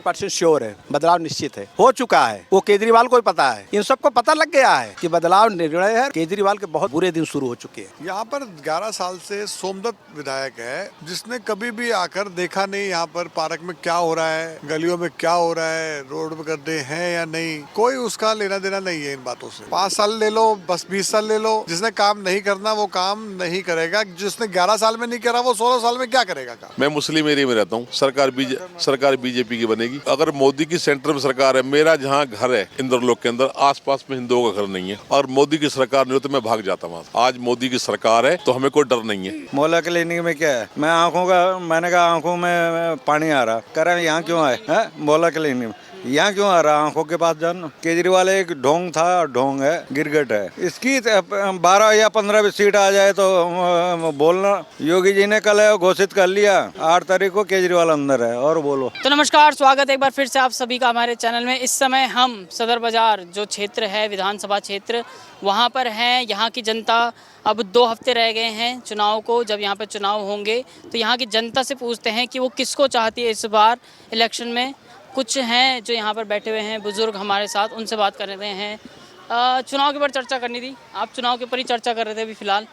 Percent sure है, बदलाव निश्चित है, हो चुका है। वो केजरीवाल को भी पता है, इन सबको पता लग गया है कि बदलाव निर्णय है। केजरीवाल के बहुत बुरे दिन शुरू हो चुके हैं। यहाँ पर 11 साल से सोमदत्त विधायक है, जिसने कभी भी आकर देखा नहीं यहाँ पर पार्क में क्या हो रहा है, गलियों में क्या हो रहा है, रोड पे गड्ढे हैं या नहीं, कोई उसका लेना देना नहीं है इन बातों से। 5 साल ले लो, बस 20 साल ले लो, जिसने काम नहीं करना वो काम नहीं करेगा, जिसने 11 साल में नहीं करा वो 16 साल में क्या करेगा काम। मैं मुस्लिम एरिया में रहता हूँ, सरकार बीजेपी की बनेगी। अगर मोदी की सेंटर में सरकार है, मेरा जहाँ घर है इंद्रलोक के अंदर, आसपास में हिंदुओं का घर नहीं है, और मोदी की सरकार नहीं हो तो मैं भाग जाता हूँ। आज मोदी की सरकार है तो हमें कोई डर नहीं है। मोहल्ला क्लिनिक में क्या है, मैंने कहा आंखों में पानी आ रहा, कह रहे हैं यहाँ क्यों आए हैं मोहल्ला क्लिनिक में, यहाँ क्यों आ रहा, आंखों के पास जाना। केजरीवाल एक ढोंग था, ढोंग है, गिरगट है। इसकी 12 या 15 सीट आ जाए तो बोलना। योगी जी ने कल घोषित कर लिया 8 तारीख को केजरीवाल अंदर है, और बोलो। तो नमस्कार, स्वागत है एक बार फिर से आप सभी का हमारे चैनल में। इस समय हम सदर बाजार जो क्षेत्र है, विधानसभा क्षेत्र, वहाँ पर हैं। यहाँ की जनता, अब 2 हफ्ते रह गए हैं चुनाव को, जब यहाँ पर चुनाव होंगे तो यहाँ की जनता से पूछते हैं कि वो किसको चाहती है इस बार इलेक्शन में। कुछ हैं जो यहाँ पर बैठे हुए हैं बुजुर्ग हमारे साथ, उनसे बात कर रहे हैं। चुनाव के ऊपर चर्चा करनी थी, आप चुनाव के ऊपर ही चर्चा कर रहे थे अभी फिलहाल।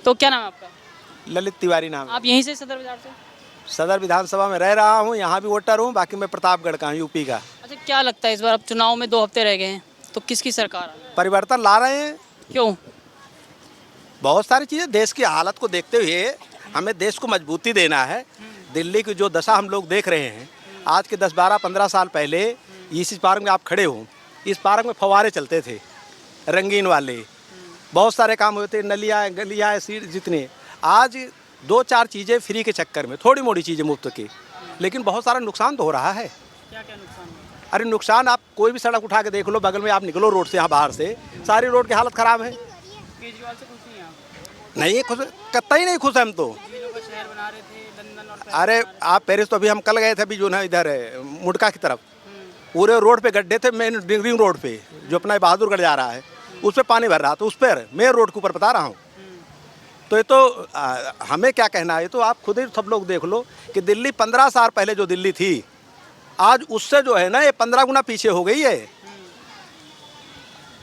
तो क्या नाम है आपका? ललित तिवारी नाम है। आप यहीं से सदर बाजार से? सदर विधानसभा में रह रहा हूँ, यहाँ भी वोटर हूँ, बाकी मैं प्रतापगढ़ का हूँ, यूपी का। अच्छा, क्या लगता है इस बार अब चुनाव में 2 हफ्ते रह गए हैं तो किसकी सरकार आ रही है? परिवर्तन ला रहे हैं। क्यों? बहुत सारी चीज़ें, देश की हालत को देखते हुए हमें देश को मजबूती देना है। दिल्ली की जो दशा हम लोग देख रहे हैं, आज के 10, 12, 15 साल पहले इस पार्क में आप खड़े हो, इस पार्क में फव्वारे चलते थे रंगीन वाले, बहुत सारे काम होते, नलियाँ गलियाँ सीट जितने। आज 2-4 चीज़ें फ्री के चक्कर में, थोड़ी मोड़ी चीज़ें मुफ्त की, लेकिन बहुत सारा नुकसान तो हो रहा है। क्या क्या नुकसान है? अरे नुकसान, आप कोई भी सड़क उठा के देख लो, बगल में आप निकलो रोड से, यहाँ बाहर से सारी रोड की हालत ख़राब है। केजरीवाल से खुश नहीं हैं आप? नहीं खुश, कतई नहीं खुश हम तो। झीलों का शहर बना रहे थे, लंदन और अरे आप पेरिस तो अभी हम कल गए थे, अभी जो ना इधर है मुड़का की तरफ, पूरे रोड पे गड्ढे थे, मेन रिंग रोड पे जो अपना बहादुरगढ़ जा रहा है उस पर पानी भर रहा था, उस पर मेन रोड के ऊपर बता रहा हूँ। तो ये तो हमें क्या कहना है, ये तो आप खुद ही सब लोग देख लो कि दिल्ली 15 साल पहले जो दिल्ली थी, आज उससे जो है ना ये 15 गुना पीछे हो गई है।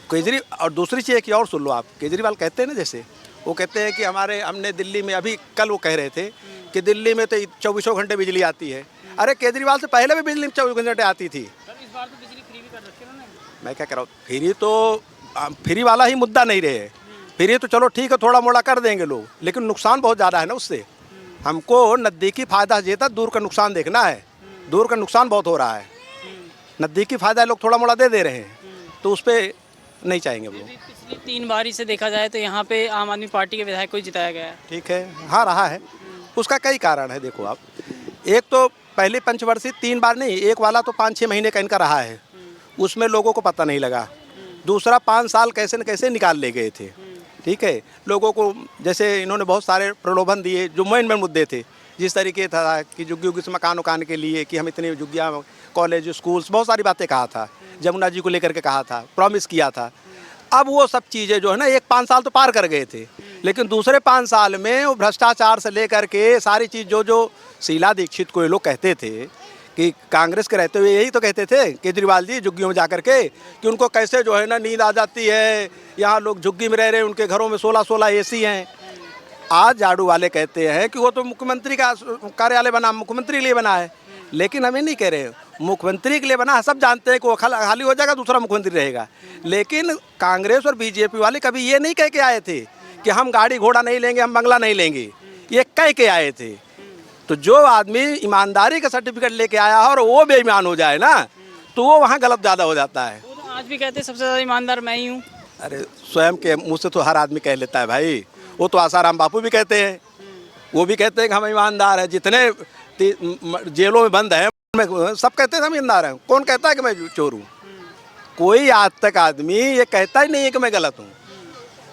केजरीवाल, और दूसरी चीज़ की और सुन लो आप, केजरीवाल कहते हैं ना, जैसे वो कहते हैं कि हमने दिल्ली में, अभी कल वो कह रहे थे कि दिल्ली में तो 24 घंटे बिजली आती है। अरे केजरीवाल से पहले भी बिजली 24 घंटे आती थी। इस बार तो बिजली फ्री भी कर रखी है उन्होंने। मैं क्या कह रहा हूँ, फ्री वाला ही मुद्दा नहीं रहे। फ्री तो चलो ठीक है, थोड़ा मोड़ा कर देंगे लोग, लेकिन नुकसान बहुत ज़्यादा है ना उससे। हमको नज़दीकी फ़ायदा जेता, दूर का नुकसान देखना है। दूर का नुकसान बहुत हो रहा है, नज़दीकी फ़ायदा लोग थोड़ा मोड़ा दे रहे हैं, तो उस पर नहीं चाहेंगे वो। पिछली 3 बारी से देखा जाए तो यहाँ पे आम आदमी पार्टी के विधायक को ही जिताया गया है। ठीक है, हाँ रहा है, उसका कई कारण है। देखो आप, एक तो पहले पंचवर्षीय 3 बार नहीं, एक वाला तो 5-6 महीने का इनका रहा है, उसमें लोगों को पता नहीं लगा। दूसरा 5 साल कैसे न कैसे निकाल ले गए थे। ठीक है, लोगों को जैसे इन्होंने बहुत सारे प्रलोभन दिए, जो मेन मुद्दे थे, जिस तरीके था कि झुग्गी से मकान उकान के लिए कि हम इतनी झुग्गियाँ, कॉलेज, स्कूल्स, बहुत सारी बातें कहा था, जमुना जी को लेकर के कहा था, प्रॉमिस किया था। अब वो सब चीज़ें जो है ना, 5 साल तो पार कर गए थे, लेकिन दूसरे 5 साल में वो भ्रष्टाचार से लेकर के सारी चीज़, जो शीला दीक्षित को ये लोग कहते थे कि कांग्रेस के रहते हुए यही तो कहते थे केजरीवाल जी झुग्गियों में जाकर के, कि उनको कैसे जो है ना नींद आ जाती है, यहाँ लोग झुग्गी में रह रहे हैं, उनके घरों में 16-16 AC हैं। आज झाड़ू वाले कहते हैं कि वो तो मुख्यमंत्री का कार्यालय बना, मुख्यमंत्री के लिए बना है, लेकिन हमें नहीं कह रहे मुख्यमंत्री के लिए बना है। सब जानते हैं कि वो खाली हो जाएगा, दूसरा मुख्यमंत्री रहेगा, लेकिन कांग्रेस और बीजेपी वाले कभी ये नहीं कह के आए थे कि हम गाड़ी घोड़ा नहीं लेंगे, हम बंगला नहीं लेंगे, ये कह के आए थे। तो जो आदमी ईमानदारी का सर्टिफिकेट लेके आया है और वो बेईमान हो जाए ना, तो वो वहाँ गलत ज़्यादा हो जाता है। वो तो आज भी कहते हैं सबसे ज़्यादा ईमानदार मैं ही हूँ। अरे स्वयं के मुँह से तो हर आदमी कह लेता है भाई, वो तो आसाराम बापू भी कहते हैं, वो भी कहते हैं कि हम ईमानदार हैं। जितने जेलों में बंद हैं सब कहते हैं हम ईमानदार हैं। कौन कहता है कि मैं चोर हूँ? कोई आज तक आदमी ये कहता ही नहीं है कि मैं गलत हूँ।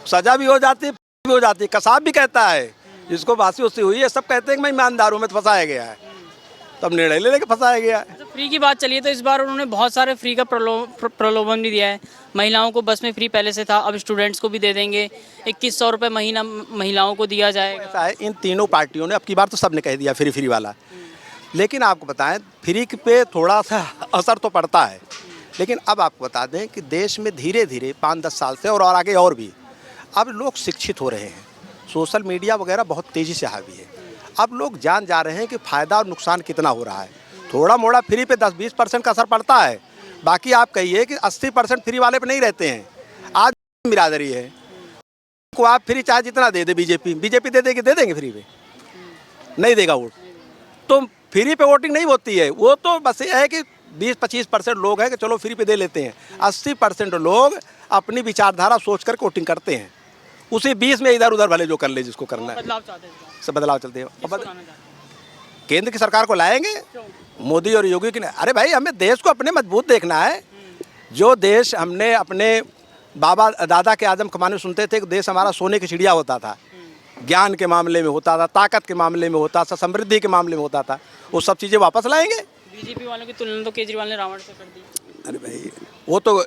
सजा भी हो जाती है, भी हो जाती है, कसाब भी कहता है, जिसको बासी उसी हुई है, सब कहते हैं कि मैं ईमानदार हूँ, मैं तो फंसाया गया है, तब निर्णय ले लेके फंसाया गया है। फ्री की बात चलिए तो इस बार उन्होंने बहुत सारे फ्री का प्रलोभन भी दिया है। महिलाओं को बस में फ्री पहले से था, अब स्टूडेंट्स को भी दे देंगे। 2100 रुपये महीना महिलाओं को दिया जाएगा। ऐसा है, इन तीनों पार्टियों ने अब की बार तो सबने कह दिया फ्री वाला। लेकिन आपको बताएं फ्री पे थोड़ा सा असर तो पड़ता है, लेकिन अब आपको बता दें कि देश में धीरे धीरे 5-10 साल से और आगे और भी अब लोग शिक्षित हो रहे हैं। सोशल मीडिया वगैरह बहुत तेज़ी से हावी है। अब लोग जान जा रहे हैं कि फ़ायदा और नुकसान कितना हो रहा है। थोड़ा मोड़ा फ्री पे 10-20% का असर पड़ता है, बाकी आप कहिए कि 80% फ्री वाले पे नहीं रहते हैं। आज बिरादरी है को आप फ्री चाहे जितना दे दे, बीजेपी दे देंगे फ्री पे, नहीं देगा वोट। तो फ्री पे वोटिंग नहीं होती है, वो तो बस ये है कि 20-25% लोग हैं कि चलो फ्री पे दे लेते हैं। 80% लोग अपनी विचारधारा सोच कर वोटिंग करते हैं। उसी 20 में इधर उधर भले जो कर ले जिसको करना है, बदलाव चाहते हैं, सब बदलाव चलते हैं। किसको लाना चाहते हैं? केंद्र की सरकार को लाएंगे, मोदी और योगी की। अरे भाई, हमें देश को अपने मजबूत देखना है। जो देश हमने अपने बाबा दादा के आजम कमाने सुनते थे कि देश हमारा सोने की चिड़िया होता था, ज्ञान के मामले में होता था, ताकत के मामले में होता था, समृद्धि के मामले में होता था, वो सब चीज़ें वापस लाएंगे। बीजेपी वालों की तुलना तो केजरीवाल ने रावण से कर दी। अरे भाई, वो तो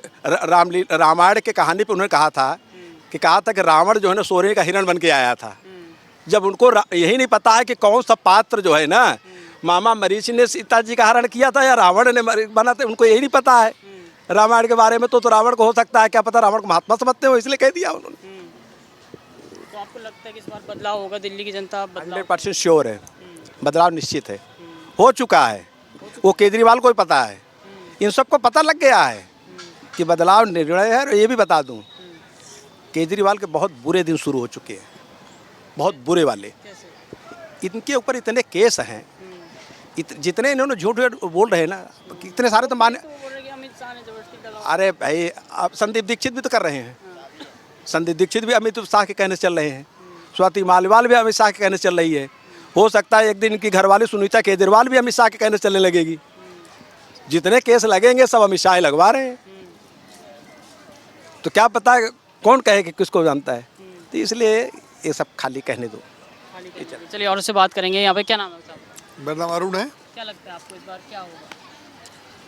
रामायण के कहानी पे उन्होंने कहा था कि रावण जो है ना सोने का हिरण बन के आया था। जब उनको यही नहीं पता है कि कौन सा पात्र जो है ना, मामा मरीचि ने सीता जी का हरण किया था या रावण ने बना था, उनको यही नहीं पता है रामायण के बारे में। तो रावण को हो सकता है, क्या पता रावण को महात्मा समझते हो, इसलिए कह दिया उन्होंने। तो आपको लगता है कि इस बार बदलाव होगा? दिल्ली की जनता बदलाव 100% श्योर है, बदलाव निश्चित है, हो चुका है। वो केजरीवाल को भी पता है, इन सबको पता लग गया है कि बदलाव निर्णय है। और ये भी बता दूं, केजरीवाल के बहुत बुरे दिन शुरू हो चुके हैं, बहुत बुरे वाले। इनके ऊपर इतने केस हैं, जितने इन्होंने झूठ बोल रहे हैं ना, इतने सारे तो माने। अरे भाई, अब संदीप दीक्षित भी तो कर रहे हैं, संदीप दीक्षित भी अमित शाह के कहने से चल रहे हैं, स्वाति मालिवाल भी अमित शाह के कहने से चल रही है। हो सकता है एक दिन इनकी घरवाली सुनीता केजरीवाल भी अमित शाह के कहने से चलने लगेगी। जितने केस लगेंगे सब अमित शाह लगवा रहे हैं, तो क्या पता कौन कहे कि किसको जानता है। तो इसलिए ये सब खाली कहने दो। चलिए और उससे बात करेंगे। यहाँ पे क्या नाम है साहब? मेरा नाम अरुण है। क्या लगता है आपको इस बार क्या होगा?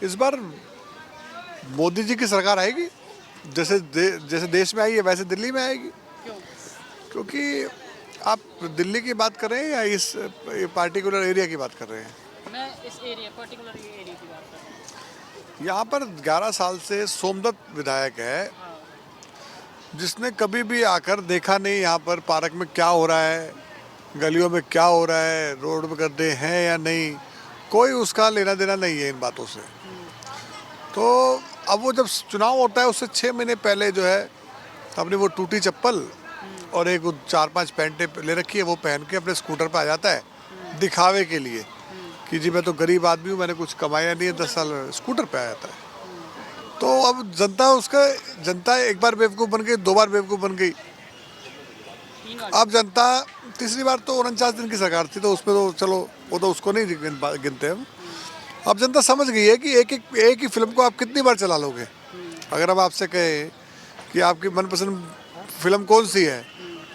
इस बार मोदी जी की सरकार आएगी, जैसे देश में आई है वैसे दिल्ली में आएगी। क्यों? क्योंकि आप दिल्ली की बात कर रहे हैं या इस पार्टिकुलर एरिया की बात कर रहे हैं? मैं इस एरिया पर्टिकुलर एरिया की बात कर रहा हूँ। यहाँ पर 11 साल से सोमदत्त विधायक है, जिसने कभी भी आकर देखा नहीं यहाँ पर पार्क में क्या हो रहा है, गलियों में क्या हो रहा है, रोड पे गड्ढे हैं या नहीं, कोई उसका लेना देना नहीं है इन बातों से। तो अब वो जब चुनाव होता है उससे 6 महीने पहले जो है अपनी वो टूटी चप्पल और एक 4-5 पैंटें ले रखी है, वो पहन के अपने स्कूटर पे आ जाता है दिखावे के लिए कि जी मैं तो गरीब आदमी हूँ, मैंने कुछ कमाया नहीं है, 10 साल स्कूटर पे आ जाता है। तो अब जनता एक बार बेवकूफ़ बन गई, 2 बार बेवकूफ़ बन गई। अब जनता तीसरी बार तो 49 दिन की सरकार थी, तो उसमें तो चलो वो तो उसको नहीं गिनते हम। अब जनता समझ गई है कि एक ही फिल्म को आप कितनी बार चला लोगे। अगर हम आपसे कहें कि आपकी मनपसंद फिल्म कौन सी है,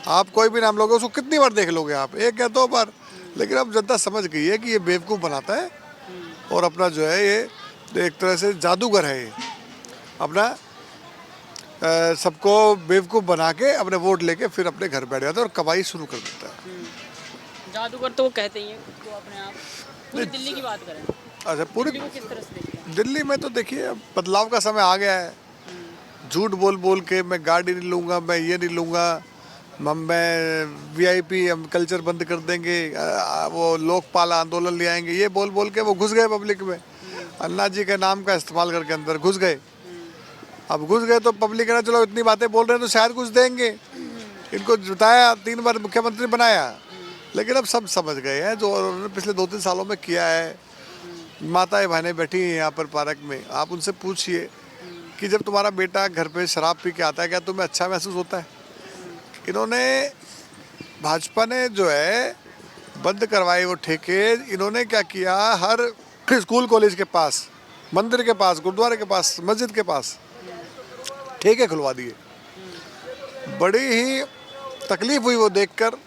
आप कोई भी नाम लोगे, उसको कितनी बार देख लोगे आप, 1 या 2 बार। लेकिन अब जनता समझ गई है कि ये बेवकूफ़ बनाता है और अपना जो है ये एक तरह से जादूगर है, ये अपना सबको बेवकूफ़ बना के अपने वोट लेके फिर अपने घर बैठ जाता है और कमाई शुरू कर देता है। जादूगर तो वो कहते ही हैं खुद को अपने आप। पूरी दिल्ली की बात करें, अच्छा, पूरी दिल्ली को किस तरह से देखते हैं? दिल्ली में तो देखिए बदलाव का समय आ गया है। झूठ बोल के मैं गाड़ी नहीं लूँगा, मैं ये नहीं लूँगा, मैं VIP हम कल्चर बंद कर देंगे, वो लोकपाल आंदोलन ले आएंगे, ये बोल के वो घुस गए पब्लिक में। अन्ना जी के नाम का इस्तेमाल करके अंदर घुस गए। अब घुस गए तो पब्लिक ने चलो इतनी बातें बोल रहे हैं तो शायद कुछ देंगे। इनको जिताया, 3 बार मुख्यमंत्री बनाया, लेकिन अब सब समझ गए हैं जो उन्होंने पिछले 2-3 सालों में किया है। माताएं बहनें बैठी हैं यहाँ पर पार्क में, आप उनसे पूछिए कि जब तुम्हारा बेटा घर पे शराब पी के आता है क्या तुम्हें अच्छा महसूस होता है? इन्होंने भाजपा ने जो है बंद करवाए वो ठेके। इन्होंने क्या किया, हर स्कूल कॉलेज के पास, मंदिर के पास, गुरुद्वारे के पास, मस्जिद के पास ठेके खुलवा दिए। बड़ी ही तकलीफ हुई वो देखकर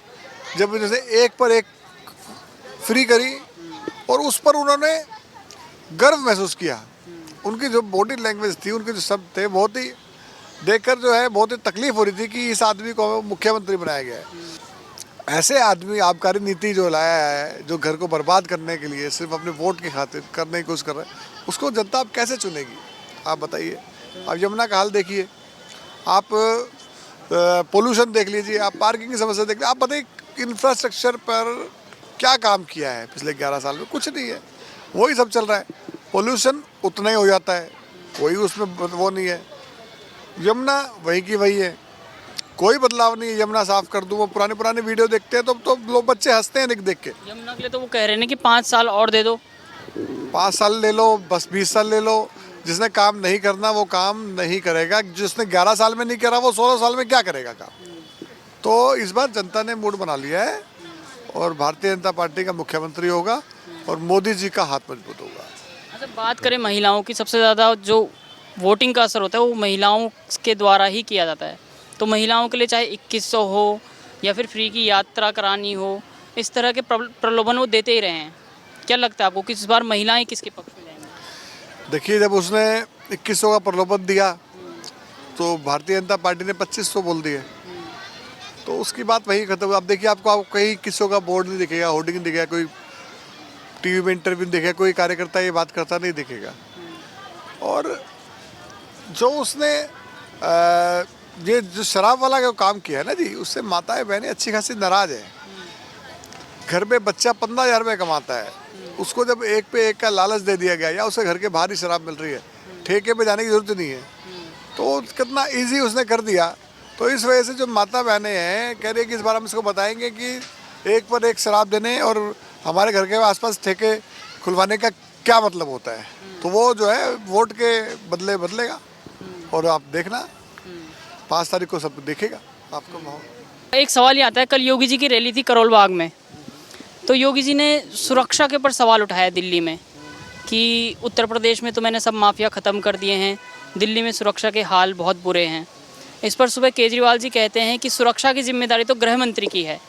जब जैसे एक पर एक फ्री करी और उस पर उन्होंने गर्व महसूस किया। उनकी जो बॉडी लैंग्वेज थी, उनके जो शब्द थे, बहुत ही देखकर जो है बहुत ही तकलीफ हो रही थी कि इस आदमी को मुख्यमंत्री बनाया गया है। ऐसे आदमी आबकारी नीति जो लाया है, जो घर को बर्बाद करने के लिए सिर्फ अपने वोट की खातिर करने की कोशिश कर रहा है, उसको जनता अब कैसे चुनेगी? आप बताइए। अब यमुना का हाल देखिए, आप पोल्यूशन देख लीजिए, आप पार्किंग की समस्या देख लीजिए, आप बताइए इंफ्रास्ट्रक्चर पर क्या काम किया है पिछले 11 साल में? कुछ नहीं है, वही सब चल रहा है। पोल्यूशन उतना ही हो जाता है, कोई उसमें वो नहीं है। यमुना वही की वही है, कोई बदलाव नहीं है। यमुना साफ कर दूँ, वो पुराने वीडियो देखते हैं तो लोग बच्चे हंसते हैं देख के। यमुना के लिए तो वो कह रहे हैं कि 5 साल और दे दो। 5 साल ले लो, बस 20 साल ले लो। जिसने काम नहीं करना वो काम नहीं करेगा, जिसने 11 साल में नहीं करा वो 16 साल में क्या करेगा काम? तो इस बार जनता ने मूड बना लिया है और भारतीय जनता पार्टी का मुख्यमंत्री होगा और मोदी जी का हाथ मजबूत होगा। अच्छा, बात करें महिलाओं की, सबसे ज़्यादा जो वोटिंग का असर होता है वो महिलाओं के द्वारा ही किया जाता है। तो महिलाओं के लिए चाहे 2100 हो या फिर फ्री की यात्रा करानी हो, इस तरह के प्रलोभन वो देते ही रहे हैं। क्या लगता है आपको कि इस बार महिलाएं किसके पक्ष में जाएंगी? देखिए, जब उसने 2100 का प्रलोभन दिया तो भारतीय जनता पार्टी ने 2500 बोल दिए, तो उसकी बात वही खत्म हुई। अब देखिए, आपको कहीं 2100 का बोर्ड नहीं दिखेगा, होर्डिंग नहीं दिखेगा, कोई टीवी में इंटरव्यू नहीं दिखेगा, कोई कार्यकर्ता ये बात करता नहीं दिखेगा। और जो उसने ये जो शराब वाला जो काम किया है ना जी, उससे माताएं बहनें अच्छी खासी नाराज है। घर में बच्चा 15,000 रुपये कमाता है, उसको जब एक पे एक का लालच दे दिया गया या उसे घर के बाहर ही शराब मिल रही है, ठेके पे जाने की जरूरत नहीं है, तो कितना इजी उसने कर दिया। तो इस वजह से जो माता बहनें हैं कह रही है कि इस बार हम इसको बताएंगे कि एक पर एक शराब देने और हमारे घर के आसपास ठेके खुलवाने का क्या मतलब होता है। तो वो जो है वोट के बदले बदलेगा और आप देखना 5 तारीख को सब देखेगा आपको माहौल। एक सवाल ये आता है, कल योगी जी की रैली थी करोल बाग में, तो योगी जी ने सुरक्षा के ऊपर सवाल उठाया दिल्ली में कि उत्तर प्रदेश में तो मैंने सब माफिया ख़त्म कर दिए हैं, दिल्ली में सुरक्षा के हाल बहुत बुरे हैं। इस पर सुबह केजरीवाल जी कहते हैं कि सुरक्षा की जिम्मेदारी तो गृह मंत्री की है।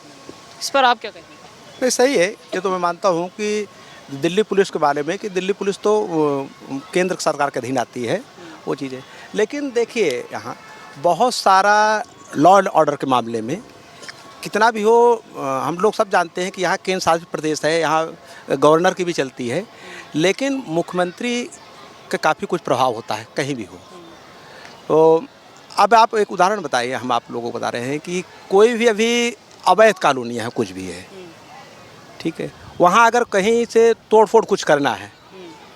इस पर आप क्या कहेंगे? नहीं, सही है, ये तो मैं मानता हूँ कि दिल्ली पुलिस के बारे में कि दिल्ली पुलिस तो केंद्र सरकार के अधीन आती है, वो चीज़ें। लेकिन देखिए, यहाँ बहुत सारा लॉ एंड ऑर्डर के मामले में कितना भी हो, हम लोग सब जानते हैं कि यहाँ केंद्र शासित प्रदेश है, यहाँ गवर्नर की भी चलती है, लेकिन मुख्यमंत्री का काफ़ी कुछ प्रभाव होता है कहीं भी हो। तो अब आप एक उदाहरण बताइए, हम आप लोगों को बता रहे हैं कि कोई भी अभी अवैध कॉलोनियाँ हैं, कुछ भी है, ठीक है, वहाँ अगर कहीं से तोड़ फोड़ कुछ करना है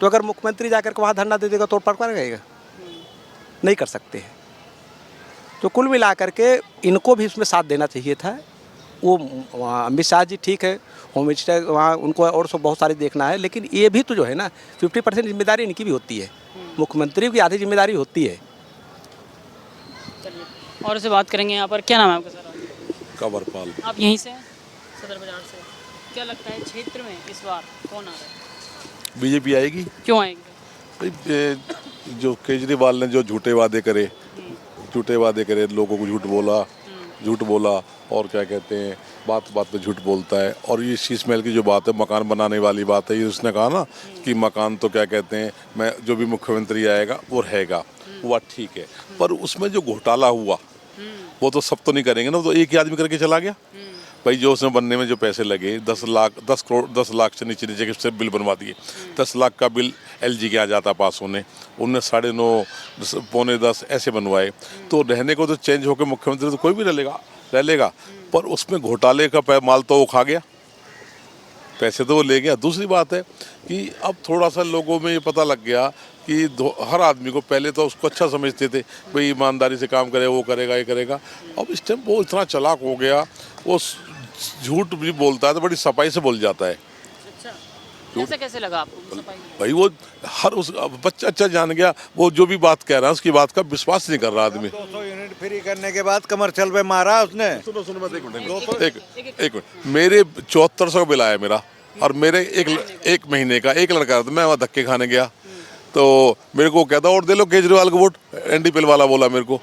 तो अगर मुख्यमंत्री जाकर के वहाँ धरना दे देगा, तोड़ फोड़ करेगा? नहीं कर सकते हैं। तो कुल मिला करके इनको भी इसमें साथ देना चाहिए था। वो अमित शाह जी ठीक है, होम मिनिस्टर वहाँ उनको और सब बहुत सारी देखना है, लेकिन ये भी तो जो है ना 50% जिम्मेदारी इनकी भी होती है, मुख्यमंत्री की आधी जिम्मेदारी होती है। और से बात करेंगे यहाँ पर। क्या नाम है आपका सर? कंवरपाल। आप यहीं से हैं, सदर बाजार से? क्या लगता है क्षेत्र में इस बार कौन आ रहा है? बीजेपी आएगी। क्यों आएंगे? भाई, जो केजरीवाल ने जो झूठे वादे करे, लोगों को झूठ बोला और क्या कहते हैं, बात पे झूठ बोलता है। और ये शीश महल की जो बात है, मकान बनाने वाली बात है, ये उसने कहा ना कि मकान तो क्या कहते हैं, मैं जो भी मुख्यमंत्री आएगा वो रहेगा, वो ठीक है, पर उसमें जो घोटाला हुआ वो तो सब तो नहीं करेंगे ना, वो तो एक ही आदमी करके चला गया। भाई, जो उसमें बनने में जो पैसे लगे 10 लाख से नीचे से बिल बनवा दिए। 10 लाख का बिल LG के आ जाता पास होने, उनने 9.5 पौने 10 ऐसे बनवाए। तो रहने को तो चेंज होकर मुख्यमंत्री तो कोई भी रह लेगा, पर उसमें घोटाले का माल तो वो खा गया, पैसे तो वो ले गया। दूसरी बात है कि अब थोड़ा सा लोगों में ये पता लग गया कि हर आदमी को, पहले तो उसको अच्छा समझते थे, भाई ईमानदारी से काम करे, वो करेगा, ये करेगा। अब इस टाइम वो इतना चालाक हो गया, वो झूठ भी बोलता है तो बड़ी सफाई से बोल जाता है। अच्छा, ऐसा कैसे लगा आपको? भाई, वो हर उस बच्चा अच्छा जान गया, वो जो भी बात कह रहा है उसकी बात का विश्वास नहीं कर रहा आदमी। 200 यूनिट फ्री करने के बाद कमर्शियल पे मारा उसने। सुनो एक मिनट, मेरे 7400 का बिल आया मेरा, और मेरे एक महीने का एक लड़का था, मैं वहाँ धक्के खाने गया तो मेरे को कहता और दे लो केजरीवाल को वोट, NDPL वाला बोला मेरे को।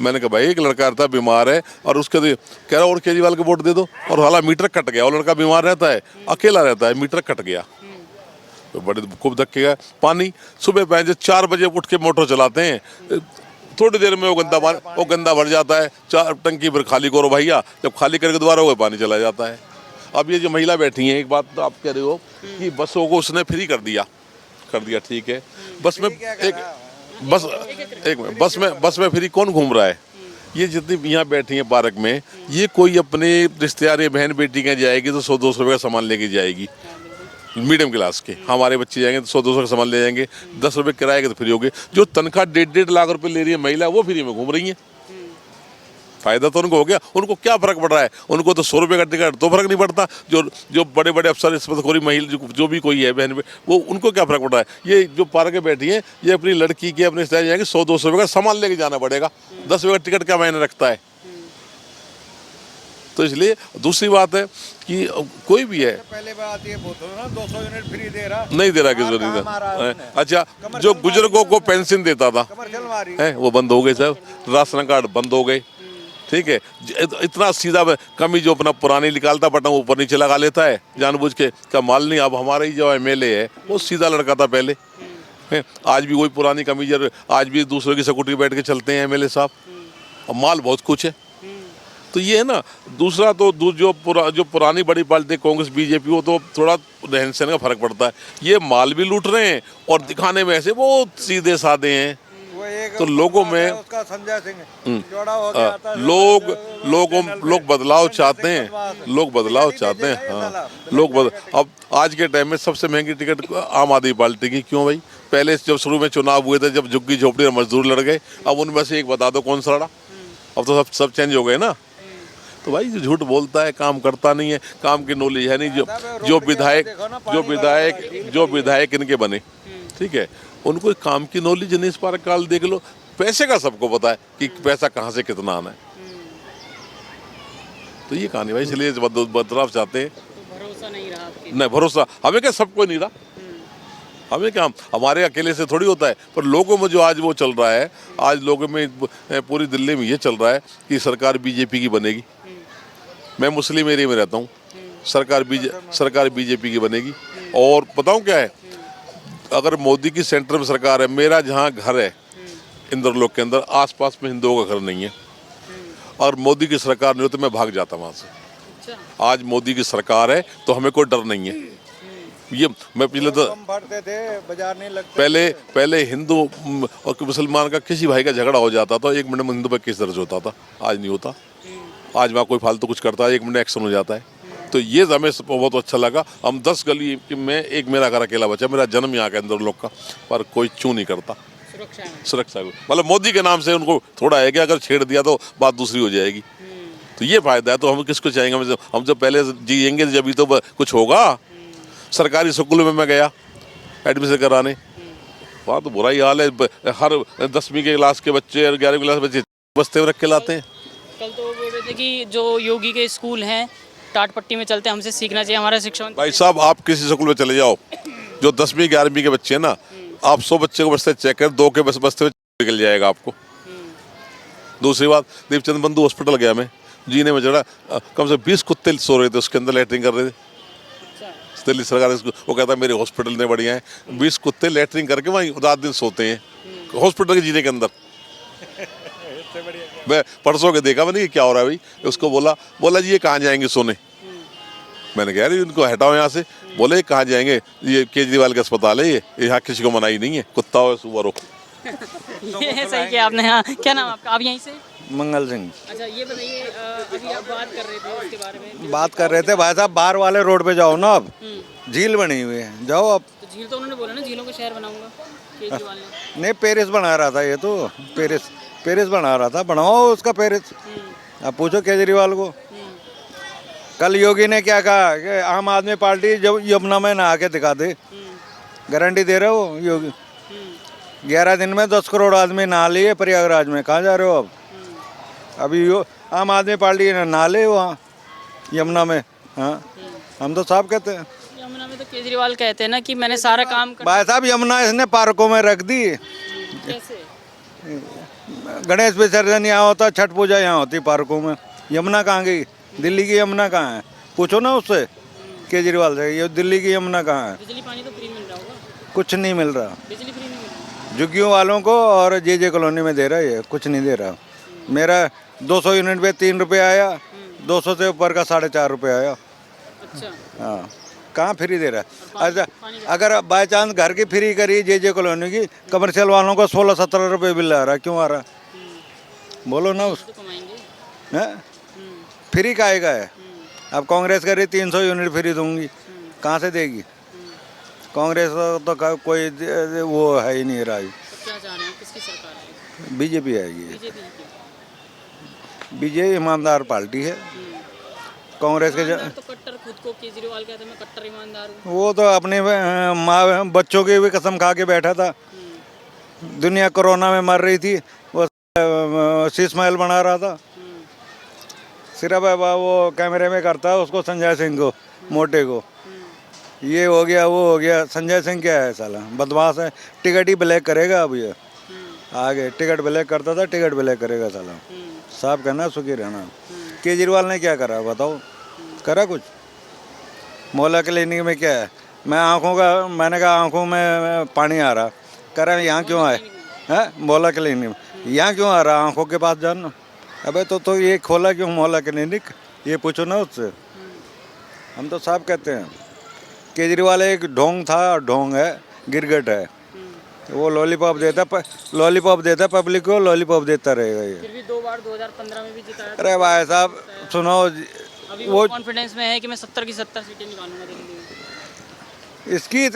मैंने कहा भाई, एक लड़का था बीमार है और उसके कह रहा और केजरीवाल को वोट दे दो, और हाला मीटर कट गया, और लड़का बीमार रहता है, अकेला रहता है, मीटर कट गया, तो बड़े खूब धक्के गए। पानी सुबह 4 बजे उठ के मोटर चलाते हैं, थोड़ी देर में वो गंदा भर जाता है। 4 टंकी फिर खाली करो भैया, जब खाली करके दोबारा वो पानी चला जाता है। अब ये जो महिला बैठी हैं, एक बात तो आप कह रहे हो कि बसों को उसने फ्री कर दिया, ठीक है। बस में फ्री कौन घूम रहा है? ये जितनी यहाँ बैठी हैं पार्क में, ये कोई अपने रिश्तेदार या बहन बेटी के जाएगी तो 100-200 रुपये का सामान लेके जाएगी, मीडियम क्लास के। हमारे बच्चे जाएंगे तो 100-200 का सामान ले जाएंगे, 10 रुपये किराए के तो फ्री हो गए। जो तनख्वाह 1.5 लाख रुपए ले रही है महिला, वो फ्री में घूम रही है। फायदा तो उनको हो गया। उनको क्या फर्क पड़ रहा है? उनको तो 100 रुपये का टिकट तो फर्क नहीं पड़ता। जो बड़े बड़े अफसर, रिश्वतखोरी महिला जो भी कोई है बहन, वो उनको क्या फर्क पड़ रहा है? ये जो पार्क में बैठी है, ये अपनी लड़की के अपने रिश्तेदार जाएंगे, 100-200 रुपये का सामान लेके जाना पड़ेगा। 10 रुपये का टिकट क्या मायने रखता है? तो इसलिए दूसरी बात है कि कोई भी है, पहले बात ये बोलते हो ना 200 यूनिट फ्री दे रहा, नहीं दे रहा, किसी ने। अच्छा, जो बुजुर्गों को पेंशन देता था है, वो बंद हो गए सब। राशन कार्ड बंद हो गए, ठीक है। इतना सीधा कमी जो अपना पुरानी निकालता बटन ऊपर नीचे लगा लेता है जानबूझ के, क्या माल नहीं। अब हमारे ही जो एमएलए है, वो सीधा लड़का था पहले है, आज भी वही पुरानी कमीजर, आज भी दूसरे की स्कूटी बैठ के चलते हैं एमएलए साहब। अब माल बहुत कुछ है। तो ये है ना। दूसरा तो जो पुरानी बड़ी पार्टी कांग्रेस बीजेपी, वो तो थोड़ा रहन सहन का फर्क पड़ता है। ये माल भी लूट रहे हैं और दिखाने में ऐसे बहुत सीधे साधे हैं। तो लोगों में उसका संजय सिंह जोड़ा हो गया था। लोग बदलाव चाहते हैं, हाँ। अब आज के टाइम में सबसे महंगी टिकट आम आदमी पार्टी की। क्यों भाई? पहले जब शुरू में चुनाव हुए थे, जब झुग्गी झोपड़ी और मजदूर लड़ गए, अब उनमें से एक बता दो कौन सा लड़ा? अब तो सब चेंज हो गए ना। तो भाई जो झूठ बोलता है, काम करता नहीं है, काम की नॉलेज है नहीं। जो विधायक इनके बने, ठीक है, उनको काम की नॉलेज नहीं। इस पार काल देख लो, पैसे का सबको पता है कि पैसा कहाँ से कितना आना है। तो ये कहानी भाई, इसलिए बदलाव चाहते हैं। भरोसा नहीं रहा आपके? नहीं, भरोसा हमें क्या, सबको नहीं रहा। हमें क्या, हमारे अकेले से थोड़ी होता है। पर लोगों में जो आज वो चल रहा है, आज लोगों में पूरी दिल्ली में ये चल रहा है कि सरकार बीजेपी की बनेगी। मैं मुस्लिम एरिया में रहता हूँ, सरकार बीजेपी की बनेगी। और बताऊँ क्या है, अगर मोदी की सेंटर में सरकार है, मेरा जहाँ घर है इंद्रलोक के अंदर, आसपास में हिंदुओं का घर नहीं है, और मोदी की सरकार नहीं हो तो मैं भाग जाता वहाँ से। आज मोदी की सरकार है तो हमें कोई डर नहीं है। ये मैं पिछले तो थे, बाजार नहीं लगते। पहले हिंदू और मुसलमान का किसी भाई का झगड़ा हो जाता था, 1 मिनट में हिंदू पर केस दर्ज होता था। आज नहीं होता। आज वहाँ कोई फालतू कुछ करता है, 1 मिनट एक्शन हो जाता है। तो ये हमें बहुत अच्छा लगा। हम 10 गली में एक मेरा घर अकेला बचा, मेरा जन्म यहाँ का इंदौर का, पर कोई चू नहीं करता। सुरक्षा मतलब मोदी के नाम से उनको थोड़ा है कि अगर छेड़ दिया तो बात दूसरी हो जाएगी। तो ये फायदा है। तो हम किसको चाहेंगे? हम जब पहले जिएंगे जब तो कुछ होगा। सरकारी स्कूल में मैं गया एडमिशन कराने, वहाँ तो बुरा ही हाल है। हर 10वीं के क्लास के बच्चे और 11वीं क्लास के बच्चे बस्ते में रख के लाते हैं। कल तो बोल रहे थे कि जो योगी के स्कूल हैं टाट पट्टी में चलते हैं, हमसे सीखना चाहिए, हमारा शिक्षा। भाई साहब, आप किसी स्कूल में चले जाओ, जो 10वीं 11वीं के बच्चे हैं ना, आप 100 बच्चे को बस्ते चेक कर, 2 के बस्ते में निकल जाएगा आपको। दूसरी बात, दीपचंद बंधु हॉस्पिटल गया मैं, जीने में चढ़ा, कम से 20 कुत्ते सो रहे थे उसके अंदर, लैटरिन कर रहे थे। दिल्ली सरकार वो कहता है मेरे हॉस्पिटल में बढ़िया है। 20 कुत्ते लैटरिन करके वहीं रात दिन सोते हैं हॉस्पिटल के जीने के अंदर। मैं परसों के देखा मैंने कि क्या हो रहा है भाई। उसको बोला जी ये कहाँ जाएंगे सोने? मैंने कहा इनको हटाओ यहाँ से। बोले कहाँ जाएंगे? ये केजरीवाल का अस्पताल है, ये यहाँ किसी को मनाही नहीं है, कुत्ता हो सुअर हो। ये सही किया आपने। हाँ, क्या नाम आपका? आप यहीं से? मंगल सिंह। अच्छा, ये बताइए, अभी आप बात कर रहे थे उसके बारे में। बात कर रहे थे भाई साहब, बाहर वाले रोड पे जाओ ना, अब झील बनी हुई है, जाओ अब। तो झील तो उन्होंने बोला ना, झीलों का शहर बनाऊंगा केजरीवाल ने। नहीं, पेरिस बना रहा था ये तो, पेरिस बना रहा था, बनाओ उसका पेरिस। आप पूछो केजरीवाल को। कल योगी ने क्या कहा कि आम आदमी पार्टी जब यमुना में नहा के दिखा दे, गारंटी दे रहे हो योगी। 11 दिन में 10 करोड़ आदमी नहा लिए प्रयागराज में। कहाँ जा रहे हो अब? अभी आम आदमी पार्टी ने नहा ले वहाँ यमुना में। हाँ, हम तो साफ कहते हैं। यमुना में तो केजरीवाल कहते हैं ना कि मैंने सारा काम कर। भाई साहब, यमुना इसने पार्कों में रख दी। कैसे? गणेश विसर्जन यहाँ होता, छठ पूजा यहाँ होती पार्कों में। यमुना कहाँ गई? दिल्ली की यमुना कहाँ है? पूछो ना उससे, केजरीवाल से, ये दिल्ली की यमुना कहाँ है? बिजली पानी तो फ्री मिल रहा होगा? कुछ नहीं मिल रहा। बिजली फ्री नहीं मिल रही? झुग्गियों वालों को और जे कॉलोनी में दे रहा है, ये कुछ नहीं दे रहा। मेरा 200 यूनिट पे 3 रुपये आया, 200 से ऊपर का 4.5 रुपये आया। अच्छा, हाँ, कहाँ फ्री दे रहा है? अच्छा, अगर बाई चांस घर की फ्री करी जे कॉलोनी की, कमर्शियल वालों को 16-17 रुपये बिल आ रहा है, क्यों आ रहा है? बोलो ना उस तो कमाएंगे। हैं? फ्री का आएगा है। अब कांग्रेस कह रही 300 यूनिट फ्री दूंगी, कहाँ से देगी? कांग्रेस तो कोई वो है ही नहीं रहा। तो क्या चाह रहे हैं, किसकी सरकार आएगी? बीजेपी आएगी। बीजेपी की। बीजेपी ईमानदार पार्टी है। कांग्रेस के ईमानदार तो कट्टर, खुद को केजरीवाल कहते हैं मैं कट्टर ईमानदार हूँ। वो तो अपने माँ बच्चों की भी कसम खा के बैठा था। दुनिया कोरोना में मर रही थी, वो शीश महल बना रहा था। सिर्फ वो कैमरे में करता है उसको, संजय सिंह को, मोटे को। ये हो गया, वो हो गया। संजय सिंह क्या है साला, बदमाश है। टिकट ही ब्लैक करेगा अब ये आगे। टिकट ब्लैक करता था, टिकट ब्लैक करेगा साला। साहब कहना, सुखी रहना। केजरीवाल ने क्या करा बताओ? करा कुछ? मोहल्ला क्लिनिक में क्या है? मैंने कहा आंखों में पानी आ रहा। कह रहा है यहाँ क्यों आए हैं? मोहल्ला क्लिनिक में यहाँ क्यों आ रहा? आंखों के पास जाना। अबे तो ये खोला क्यों मोहल्ला क्लिनिक? ये पूछो ना उससे। हम तो साफ कहते हैं, केजरीवाल एक ढोंग था, ढोंग है, गिरगट है। वो लॉलीपॉप देता पब्लिक को, लॉलीपॉप देता रहेगा ये। फिर भी 2 बार 2015 में भी जिताया। अरे भाई साहब सुनो, अभी वो कॉन्फिडेंस में है कि मैं 70 की 70 सीटें निकालूंगा दिल्ली में। इसकी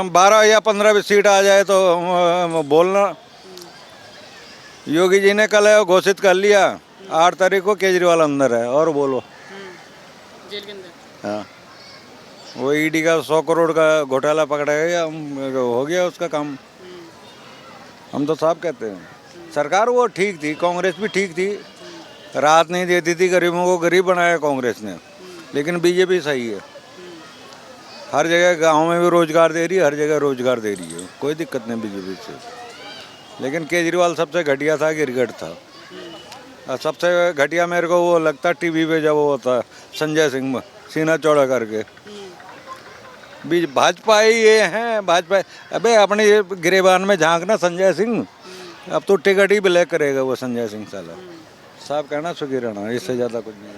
12 या 15 सीट आ जाए तो बोलना। योगी जी ने कल घोषित कर लिया 8 तारीख को केजरीवाल अंदर है, और बोलो। जेल के अंदर। हाँ, वो ईडी का 100 करोड़ का घोटाला पकड़ा गया, हो गया उसका काम। हम तो साफ कहते हैं, सरकार वो ठीक थी, कांग्रेस भी ठीक थी, राहत नहीं देती थी गरीबों को, गरीब बनाया कांग्रेस ने। लेकिन बीजेपी सही है, हर जगह गांव में भी रोजगार दे रही है, हर जगह रोजगार दे रही है, कोई दिक्कत नहीं बीजेपी से। लेकिन केजरीवाल सबसे घटिया था, गिरगट था। और सबसे घटिया मेरे को वो लगता टीवी पे जब वो होता संजय सिंह सीना चौड़ा करके। भाजपा ही ये हैं, भाजपा। अबे अपने गिरेबान में झांकना संजय सिंह। अब तो टिकट ही ब्लैक करेगा वो संजय सिंह साला। साहब कहना, सुखी रहना, इससे ज़्यादा कुछ नहीं।